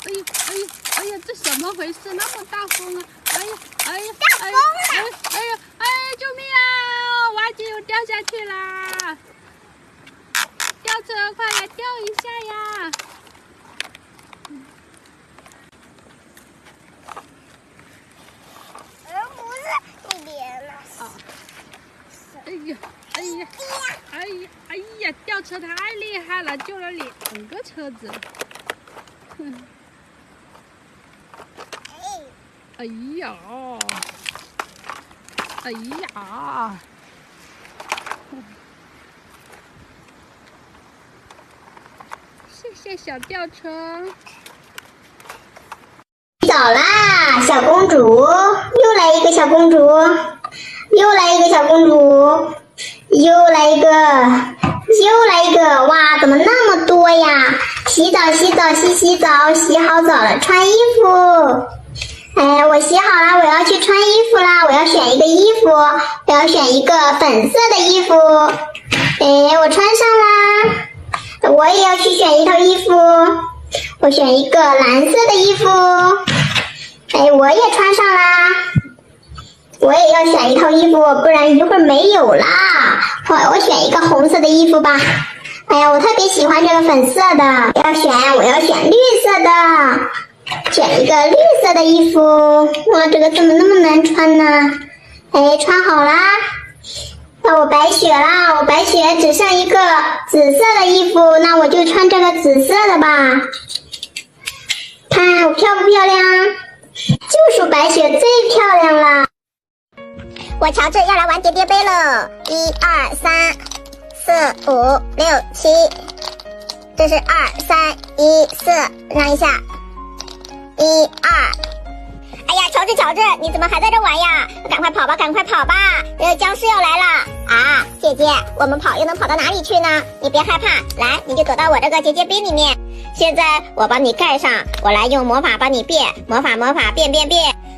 哎呀，这怎么回事？那么大风啊！哎呀，救命啊！娃姐又掉下去啦！吊车，快来吊一下呀！不是你别了。哎呀，吊车太厉害了，救了2个车子。哎呀！谢谢小吊车。早啦，小公主，又来一个小公主，又来一个小公主，又来一个，哇，怎么那么多呀？洗澡，洗好澡了，穿衣服。哎，我洗好了，我要去穿衣服啦！我要选一个衣服，我要选一个粉色的衣服。哎，我穿上啦！我也要去选一套衣服，我选一个蓝色的衣服。哎，我也穿上啦！我也要选一套衣服，不然一会儿没有啦。我选一个红色的衣服吧。哎呀，我特别喜欢这个粉色的，我要选绿色的。选一个绿色的衣服，哇，这个怎么那么难穿呢？哎，穿好啦。那我白雪啦，我白雪只剩一个紫色的衣服，那我就穿这个紫色的吧。看我漂不漂亮？就属白雪最漂亮了。我乔治要来玩叠叠杯了，1、2、3、4、5、6、7，这是2、3、1、4，让一下。1、2，哎呀，乔治，你怎么还在这玩呀？赶快跑吧！僵尸要来了啊！姐姐，我们跑又能跑到哪里去呢？你别害怕，来，你就躲到我这个结节冰里面。现在我帮你盖上，我来用魔法帮你变，魔法变！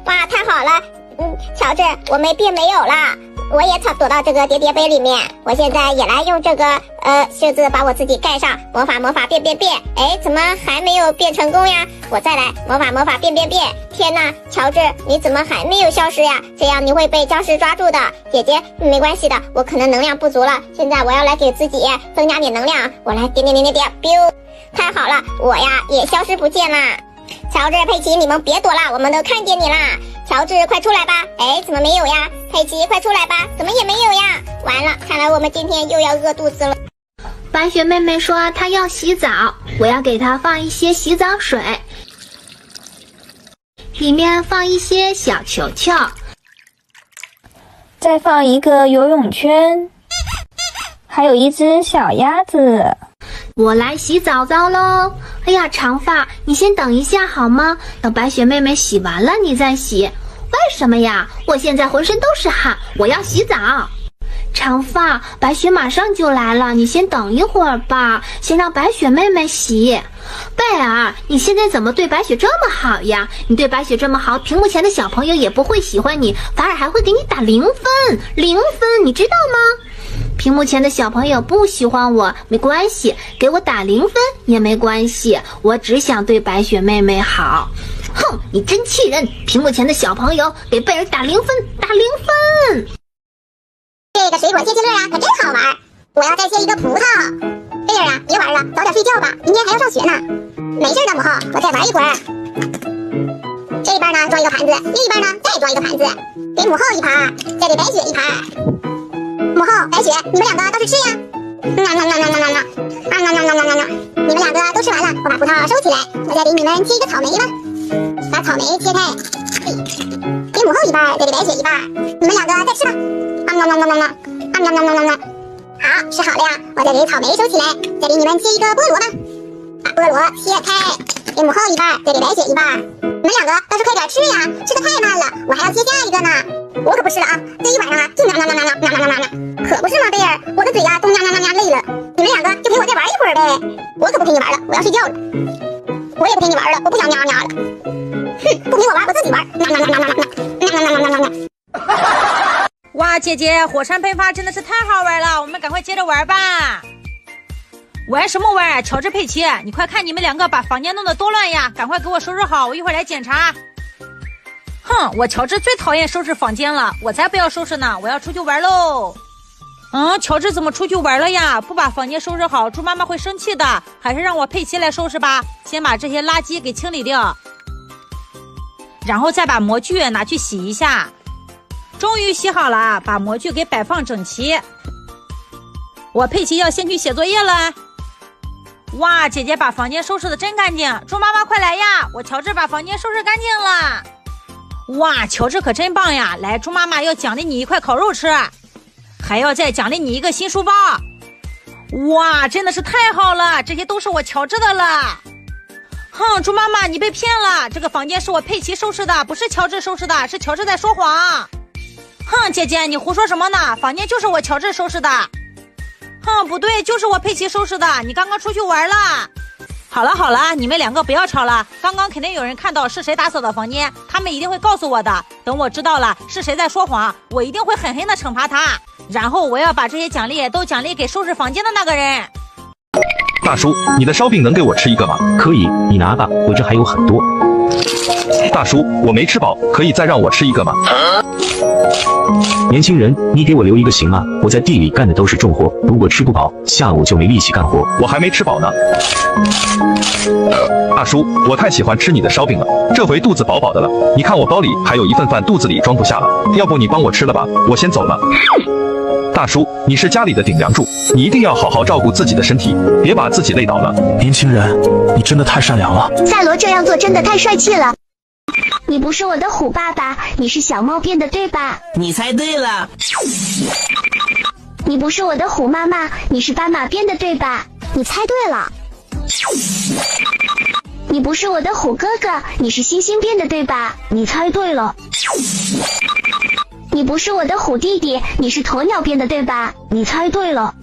哇，太好了！乔治，我没有了。我也躲到这个叠叠杯里面，我现在也来用这个袖子把我自己盖上，魔法变！哎，怎么还没有变成功呀？我再来，魔法变！天哪，乔治，你怎么还没有消失呀？这样你会被僵尸抓住的。姐姐，没关系的，我可能能量不足了，现在我要来给自己增加点能量，我来点，biu！太好了，我呀也消失不见啦。乔治、佩奇，你们别躲啦，我们都看见你啦。乔治，快出来吧！哎，怎么没有呀？佩奇，快出来吧！怎么也没有呀？完了，看来我们今天又要饿肚子了。白雪妹妹说她要洗澡，我要给她放一些洗澡水，里面放一些小球球，再放一个游泳圈，还有一只小鸭子。我来洗澡澡喽！哎呀，长发，你先等一下好吗？等白雪妹妹洗完了你再洗。为什么呀？我现在浑身都是汗，我要洗澡。长发，白雪马上就来了，你先等一会儿吧，先让白雪妹妹洗。贝尔，你现在怎么对白雪这么好呀？你对白雪这么好，屏幕前的小朋友也不会喜欢你，反而还会给你打0分，0分，你知道吗？屏幕前的小朋友不喜欢我没关系，给我打0分也没关系，我只想对白雪妹妹好。哼，你真气人！屏幕前的小朋友给贝尔打0分，打0分。这个水果切切乐啊，可真好玩！我要再切一个葡萄。贝尔啊，别玩了，早点睡觉吧，明天还要上学呢。没事的，母后，我再玩一会儿。这边呢装一个盘子，另一边呢再装一个盘子，给母后一盘，再给白雪一盘。母后、白雪，你们两个倒是吃呀！你们两个都吃完了，我把葡萄收起来，我再给你们切一个草莓吧。把草莓切开，给母后一半，再给白雪一半。你们两个再吃吧。好，吃好了呀，我再给草莓收起来，再给你们切一个菠萝吧。把菠萝切开，给母后一半，再给白雪一半。你们两个倒是快点吃呀，吃的太慢了，我还要切下一个呢。我可不吃了啊，这一晚上啊就可不是嘛，贝尔，我的嘴呀都累了。你们两个就陪我再玩一会儿呗。我可不陪你玩了，我要睡觉了。我也不陪你玩了，我不想了。哼，不陪我玩，我自己玩。哇，姐姐，火山喷发真的是太好玩了，我们赶快接着玩吧。玩什么玩？乔治、佩奇，你快看你们两个把房间弄得多乱呀！赶快给我收拾好，我一会儿来检查。哼，我乔治最讨厌收拾房间了，我才不要收拾呢，我要出去玩喽。乔治怎么出去玩了呀？不把房间收拾好，猪妈妈会生气的。还是让我佩奇来收拾吧，先把这些垃圾给清理掉，然后再把模具拿去洗一下。终于洗好了，把模具给摆放整齐。我佩奇要先去写作业了。哇，姐姐把房间收拾得真干净，猪妈妈快来呀！我乔治把房间收拾干净了。哇，乔治可真棒呀！来，猪妈妈要奖励你一块烤肉吃，还要再奖励你一个新书包。哇，真的是太好了，这些都是我乔治的了。哼，猪妈妈你被骗了，这个房间是我佩奇收拾的，不是乔治收拾的，是乔治在说谎。哼，姐姐你胡说什么呢？房间就是我乔治收拾的。哼，不对，就是我佩奇收拾的，你刚刚出去玩了。好了，你们两个不要吵了，刚刚肯定有人看到是谁打扫的房间，他们一定会告诉我的。等我知道了是谁在说谎，我一定会狠狠地惩罚他，然后我要把这些奖励都奖励给收拾房间的那个人。大叔，你的烧饼能给我吃一个吗？可以，你拿吧，我这还有很多。大叔，我没吃饱，可以再让我吃一个吗？年轻人，你给我留一个行吗？我在地里干的都是重活，如果吃不饱，下午就没力气干活。我还没吃饱呢。大叔，我太喜欢吃你的烧饼了，这回肚子饱饱的了。你看我包里还有一份饭，肚子里装不下了，要不你帮我吃了吧，我先走了。大叔，你是家里的顶梁柱，你一定要好好照顾自己的身体，别把自己累倒了。年轻人，你真的太善良了。赛罗这样做真的太帅气了。你不是我的虎爸爸，你是小猫变的对吧？你猜对了。你不是我的虎妈妈，你是斑马变的对吧？你猜对了。你不是我的虎哥哥，你是猩猩变的对吧？你猜对了。你不是我的虎弟弟，你是鸵鸟变的对吧？你猜对了。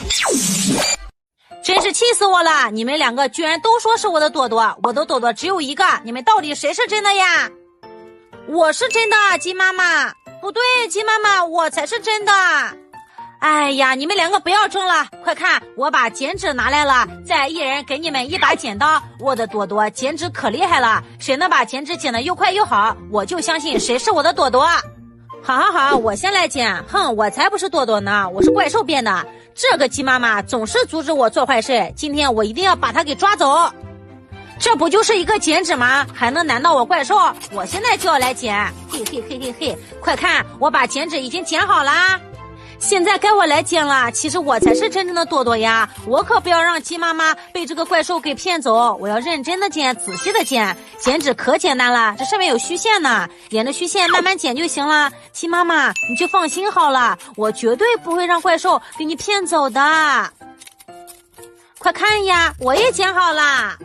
真是气死我了！你们两个居然都说是我的朵朵，我的朵朵只有一个，你们到底谁是真的呀？我是真的，鸡妈妈。不对，鸡妈妈，我才是真的。哎呀，你们两个不要争了，快看，我把剪纸拿来了，再一人给你们一把剪刀。我的朵朵剪纸可厉害了，谁能把剪纸剪得又快又好，我就相信谁是我的朵朵。好，我先来剪。哼，我才不是朵朵呢，我是怪兽变的。这个鸡妈妈总是阻止我做坏事，今天我一定要把她给抓走。这不就是一个剪纸吗？还能难到我怪兽？我现在就要来剪。嘿，快看，我把剪纸已经剪好啦。现在该我来剪了，其实我才是真正的朵朵呀，我可不要让鸡妈妈被这个怪兽给骗走，我要认真的剪，仔细的剪。剪纸可简单了，这上面有虚线呢，沿着虚线慢慢剪就行了。鸡妈妈你就放心好了，我绝对不会让怪兽给你骗走的。快看呀，我也剪好了。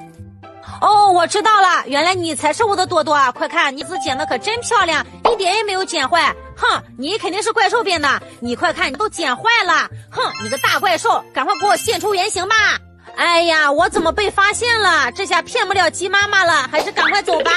哦，我知道了，原来你才是我的朵朵啊！快看，你字剪得可真漂亮，一点也没有剪坏。哼，你肯定是怪兽变的，你快看，你都剪坏了。哼，你个大怪兽，赶快给我现出原形吧！哎呀，我怎么被发现了？这下骗不了鸡妈妈了，还是赶快走吧。